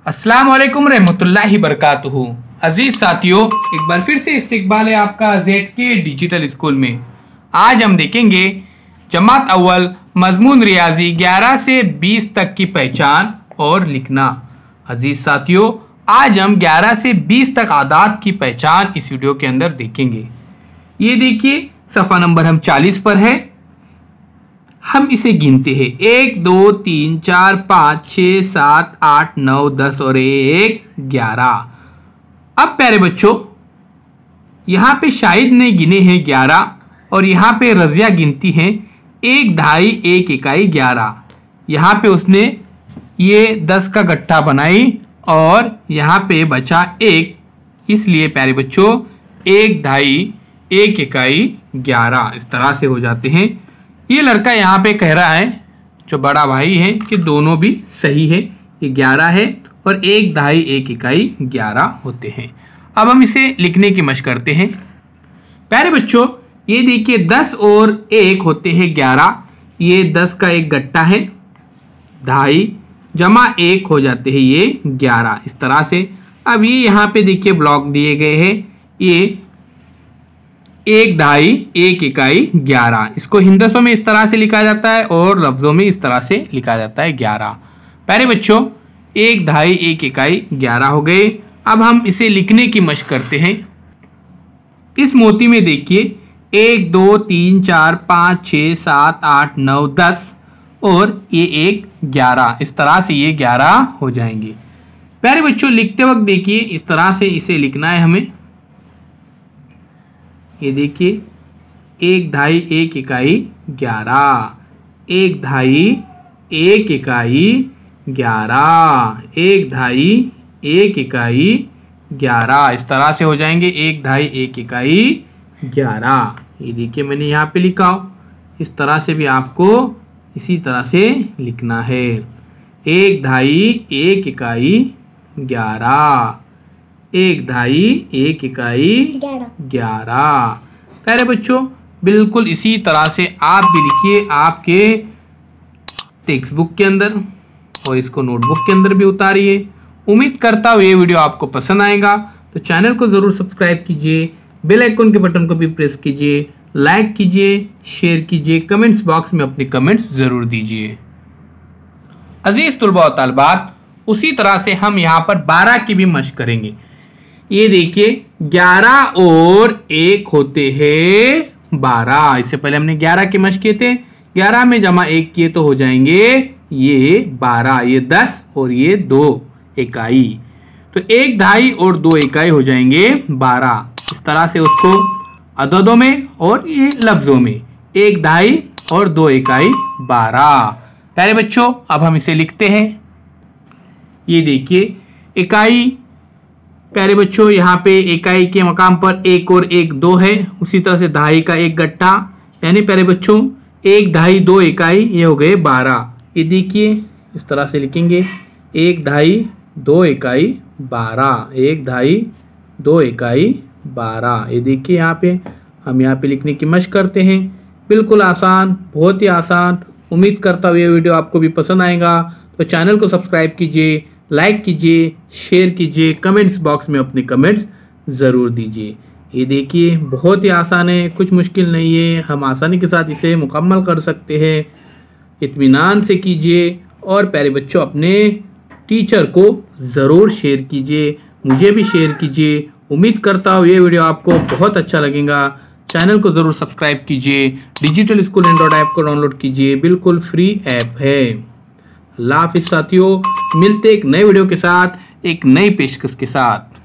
अस्सलाम वालेकुम रहमतुल्लाहि बरकातुहू। अजीज साथियों, एक बार फिर से इस्तकबाल है आपका ZK डिजिटल स्कूल में। आज हम देखेंगे जमात अव्वल मजमून रियाजी 11 से 20 तक की पहचान और लिखना। अजीज साथियों, आज हम 11 से 20 तक आदात की पहचान इस वीडियो के अंदर देखेंगे। ये देखिए सफ़ा नंबर हम 40 पर है। हम इसे गिनते हैं 1 2 3 4 5 6 7 8 9 10 और 1 11। अब प्यारे बच्चों, यहाँ पे शाहिद ने गिने हैं 11 और यहाँ पे रजिया गिनती हैं 1 ढाई 1 इकाई 11। यहाँ पे उसने ये 10 का गट्ठा बनाई और यहाँ पे बचा 1, इसलिए प्यारे बच्चों 1 ढाई 1 इकाई 11 इस तरह से हो जाते हैं। ये लड़का यहाँ पे कह रहा है, जो बड़ा भाई है, कि दोनों भी सही है, ये 11 है और 1 ढाई 1 इकाई 11 होते हैं। अब हम इसे लिखने की मशक करते हैं। प्यारे बच्चों, ये देखिए 10 और 1 होते हैं 11। ये 10 का एक गट्टा है, ढाई जमा 1 हो जाते हैं ये 11 इस तरह से। अब ये यहाँ पे देखिए ब्लॉक दिए गए हैं, ये 1 ढाई 1 इकाई 11। इसको हिंदसों में इस तरह से लिखा जाता है और लफ्ज़ों में इस तरह से लिखा जाता है 11। प्यारे बच्चों, 1 ढाई 1 इकाई 11 हो गए। अब हम इसे लिखने की मशक करते हैं। इस मोती में देखिए 1 2 3 4 5 6 7 8 9 10 और ये 1 11 इस तरह से ये 11 हो जाएंगे। प्यारे बच्चों, लिखते वक्त देखिए इस तरह से इसे लिखना है हमें। ये देखिए 1 ढाई 1 इकाई 11, 1 ढाई 1 इकाई 11, 1 ढाई 1 इकाई 11 इस तरह से हो जाएंगे 1 ढाई 1 इकाई 11। ये देखिए मैंने यहाँ पे लिखा हो, इस तरह से भी आपको इसी तरह से लिखना है। 1 ढाई 1 इकाई 11, 1 ढाई 1 इकाई 11। प्यारे बच्चों, बिल्कुल इसी तरह से आप भी लिखिए आपके टेक्स्ट बुक के अंदर और इसको नोटबुक के अंदर भी उतारिए। उम्मीद करता हूँ ये वीडियो आपको पसंद आएगा, तो चैनल को ज़रूर सब्सक्राइब कीजिए, बेल आइकन के बटन को भी प्रेस कीजिए, लाइक कीजिए, शेयर कीजिए, कमेंट्स बॉक्स में अपने कमेंट्स ज़रूर दीजिए। अजीज़ तुलबा और तालिबात, उसी तरह से हम यहाँ पर 12 की भी मशक करेंगे। ये देखिए 11 और 1 होते हैं 12। इससे पहले हमने 11 की मशक किए थे, 11 में जमा 1 किए तो हो जाएंगे ये 12, ये 10 और ये 2 इकाई, तो 1 ढाई और 2 इकाई हो जाएंगे 12। इस तरह से उसको अददों में और ये लफ्ज़ों में 1 ढाई और 2 इकाई 12। प्यारे बच्चों, अब हम इसे लिखते हैं। ये देखिए इकाई, प्यारे बच्चों यहाँ पे इकाई के मकाम पर 1 और 1 2 है, उसी तरह से ढाई का एक गट्टा, यानी प्यारे बच्चों 1 ढाई 2 इकाई, ये हो गए 12। ये देखिए इस तरह से लिखेंगे 1 ढाई 2 इकाई 12, 1 ढाई 2 इकाई 12। ये देखिए यहाँ पे हम यहाँ पे लिखने की मशक करते हैं। बिल्कुल आसान, बहुत ही आसान। उम्मीद करता हूँ ये वीडियो आपको भी पसंद आएगा, तो चैनल को सब्सक्राइब कीजिए, लाइक कीजिए, शेयर कीजिए, कमेंट्स बॉक्स में अपने कमेंट्स ज़रूर दीजिए। ये देखिए बहुत ही आसान है, कुछ मुश्किल नहीं है, हम आसानी के साथ इसे मुकम्मल कर सकते हैं। इत्मीनान से कीजिए और प्यारे बच्चों अपने टीचर को ज़रूर शेयर कीजिए, मुझे भी शेयर कीजिए। उम्मीद करता हूँ ये वीडियो आपको बहुत अच्छा लगेगा। चैनल को ज़रूर सब्सक्राइब कीजिए, डिजिटल स्कूल एंड्रॉइड ऐप को डाउनलोड कीजिए, बिल्कुल फ्री ऐप है। अल्लाह हाफिज़ साथियों, मिलते एक नए वीडियो के साथ, एक नई पेशकश के साथ।